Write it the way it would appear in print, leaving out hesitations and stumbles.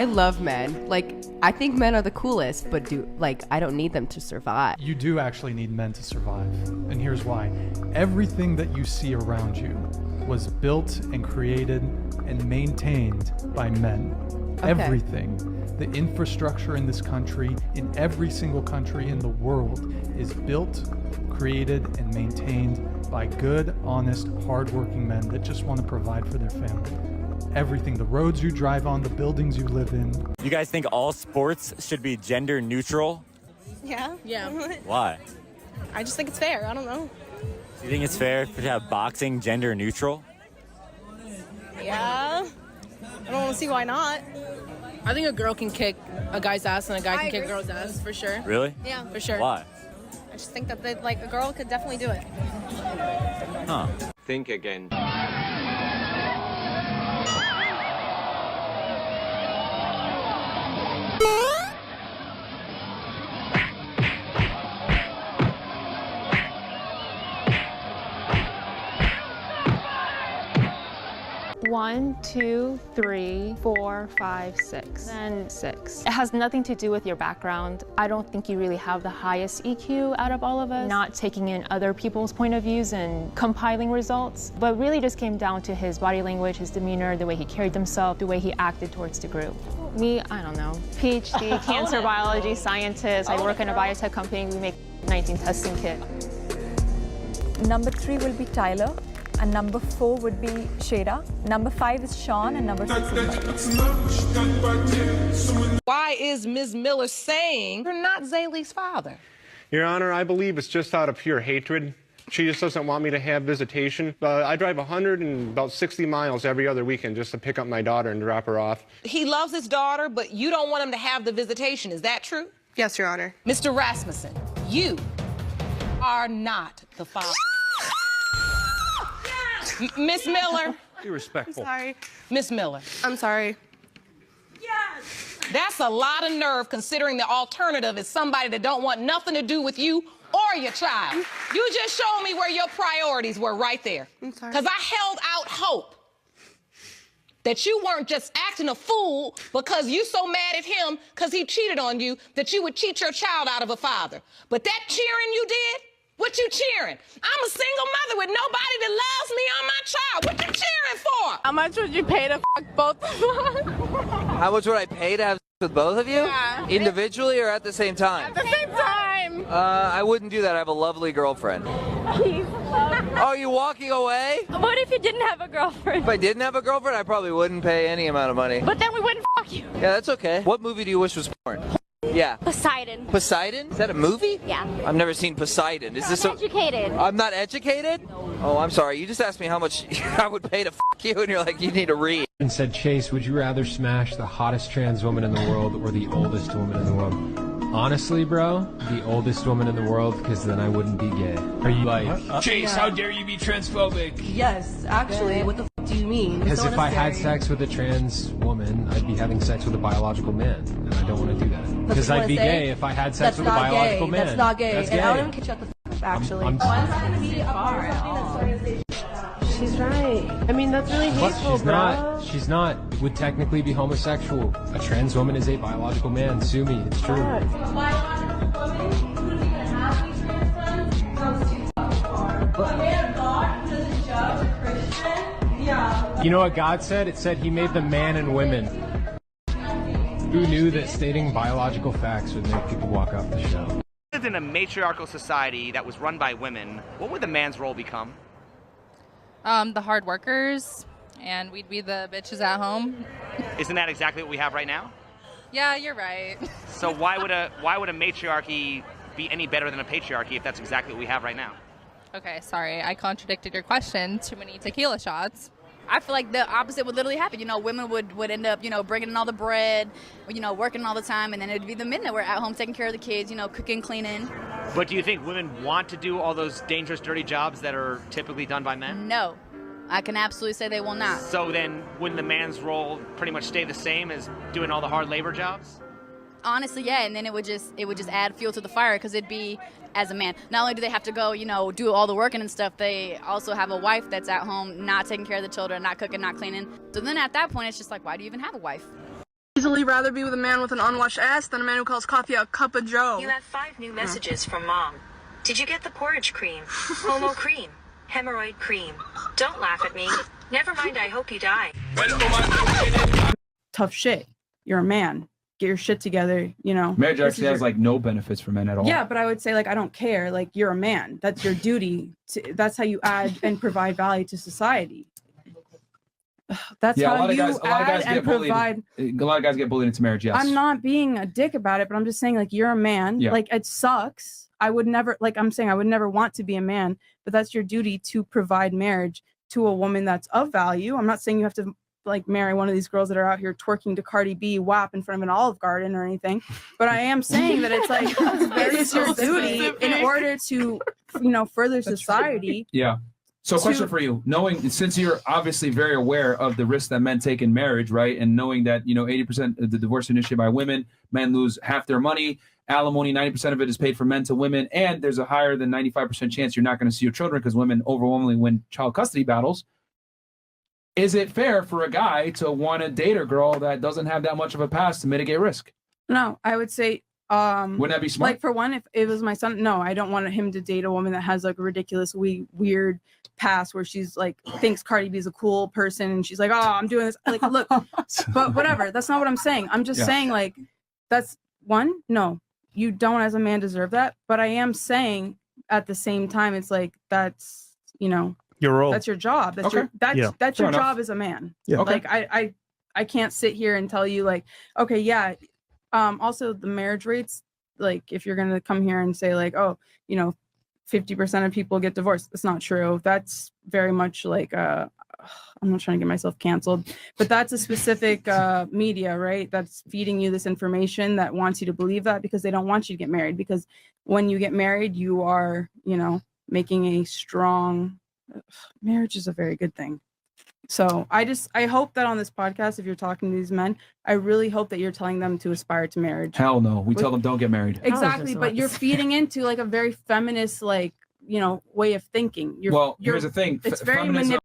I love men. Like, I think men are the coolest, but I don't need them to survive. You do actually need men to survive, and here's why. Everything that you see around you was built and created and maintained by men. Okay. Everything. The infrastructure in this country, in every single country in the world, is built, created, and maintained by good, honest, hardworking men that just want to provide for their family. Everything, the roads you drive on, the buildings you live in. You guys think all sports should be gender neutral? Yeah. Yeah. Why? I just think it's fair. I don't know. Do you think it's fair to have boxing gender neutral? Yeah. I don't want to see why not. I think a girl can kick a guy's ass and a guy can kick a girl's ass, for sure. Really? Yeah. For sure. Why? I just think that a girl could definitely do it. Huh. Think again. One, two, three, four, five, six, and 6. It has nothing to do with your background. I don't think you really have the highest EQ out of all of us, not taking in other people's point of views and compiling results, but really just came down to his body language, his demeanor, the way he carried himself, the way he acted towards the group. Me, I don't know. PhD, cancer biology scientist. I work in a biotech company. We make 19 testing kit. Number 3 will be Tyler. And number 4 would be Shada. Number 5 is Sean, and number 6 is Mike. Why is Ms. Miller saying you're not Zaylee's father? Your Honor, I believe it's just out of pure hatred. She just doesn't want me to have visitation. I drive 160 miles every other weekend just to pick up my daughter and drop her off. He loves his daughter, but you don't want him to have the visitation. Is that true? Yes, Your Honor. Mr. Rasmussen, you are not the father. Miss Miller. Be respectful. Sorry. Miss Miller. I'm sorry. Yes. That's a lot of nerve considering the alternative is somebody that don't want nothing to do with you or your child. You just showed me where your priorities were right there. I'm sorry. Because I held out hope that you weren't just acting a fool because you so mad at him because he cheated on you that you would cheat your child out of a father. But that cheering you did, what you cheering? I'm a single mother with nobody that loves me or my child. What you cheering for? How much would you pay to fuck both of us? How much would I pay to have sex with both of you? Yeah. Individually or at the same time? At the same time. I wouldn't do that. I have a lovely girlfriend. Oh, you walking away? What if you didn't have a girlfriend? If I didn't have a girlfriend, I probably wouldn't pay any amount of money. But then we wouldn't fuck you. Yeah, that's okay. What movie do you wish was porn? Yeah. Poseidon. Poseidon? Is that a movie? Yeah. I've never seen Poseidon. Is this Educated. I'm not educated? Oh, I'm sorry. You just asked me how much I would pay to fuck you, and you're like, you need to read. And said, Chase, would you rather smash the hottest trans woman in the world or the oldest woman in the world? Honestly, bro, the oldest woman in the world, because then I wouldn't be gay. Are you like, Chase, how dare you be transphobic? Yes, actually. What the f do you mean? Because if I had sex with a trans woman, I'd be having sex with a biological man, and I don't want to do that. Because I'd be gay if I had sex with a biological man. That's not gay. That's And gay. I wouldn't shut the f up, actually. She's right. I mean, that's really What? hateful, She's not. It would technically be homosexual. A trans woman is a biological man. Sue me. It's true. You know what God said? It said he made them man and women. Who knew that stating biological facts would make people walk off the show? If we lived in a matriarchal society that was run by women, what would the man's role become? The hard workers, and we'd be the bitches at home. Isn't that exactly what we have right now? Yeah, you're right. So why would a matriarchy be any better than a patriarchy if that's exactly what we have right now? Okay, sorry, I contradicted your question. Too many tequila shots. I feel like the opposite would literally happen. You know, women would end up, bringing in all the bread, working all the time, and then it'd be the men that were at home taking care of the kids, cooking, cleaning. But do you think women want to do all those dangerous, dirty jobs that are typically done by men? No, I can absolutely say they will not. So then wouldn't the man's role pretty much stay the same as doing all the hard labor jobs? Honestly, yeah, and then it would just add fuel to the fire because it'd be, as a man, not only do they have to go, do all the working and stuff, they also have a wife that's at home not taking care of the children, not cooking, not cleaning. So then at that point, it's just like, why do you even have a wife? Easily rather be with a man with an unwashed ass than a man who calls coffee a cup of joe. You have 5 new messages from Mom. Did you get the porridge cream? Homo cream. Hemorrhoid cream. Don't laugh at me. Never mind, I hope you die. Tough shit. You're a man. Get your shit together, you know. Marriage actually has like no benefits for men at all. Yeah, but I would say like I don't care. Like you're a man. That's your duty. That's how you add and provide value to society. That's how you add and provide. A lot of guys get bullied into marriage. Yes. I'm not being a dick about it, but I'm just saying like you're a man. Yeah. Like it sucks. I would never, like I'm saying, I would never want to be a man, but that's your duty to provide marriage to a woman that's of value. I'm not saying you have to like marry one of these girls that are out here twerking to Cardi B WAP in front of an Olive Garden or anything, but I am saying that it's like it's your duty in order to, you know, further society. Yeah. So question for you, knowing, since you're obviously very aware of the risks that men take in marriage, right? And knowing that, you know, 80% of the divorce initiated by women, men lose half their money, alimony, 90% of it is paid from men to women, and there's a higher than 95% chance you're not going to see your children because women overwhelmingly win child custody battles. Is it fair for a guy to want to date a girl that doesn't have that much of a past to mitigate risk? No, I would say, wouldn't that be smart? Like for one, if it was my son, no, I don't want him to date a woman that has like a ridiculous, weird past where she's like thinks Cardi B is a cool person and she's like, oh, I'm doing this. Like, look, but whatever. That's not what I'm saying. I'm just saying like that's one. No, you don't as a man deserve that. But I am saying at the same time, it's like that's, you know, your role. That's your job. That's your that's your job as a man. Yeah. Like I can't sit here and tell you like, okay, yeah. Also the marriage rates, like if you're gonna come here and say like, oh, you know, 50% of people get divorced. That's not true. That's very much like I'm not trying to get myself canceled, but that's a specific media, right? That's feeding you this information that wants you to believe that because they don't want you to get married. Because when you get married, you are, you know, making a strong marriage is a very good thing. So I hope that on this podcast, if you're talking to these men, I really hope that you're telling them to aspire to marriage. Hell no. We tell them don't get married. Exactly. But you're feeding into like a very feminist, like, you know, way of thinking. Well, here's the thing. It's very manipulative.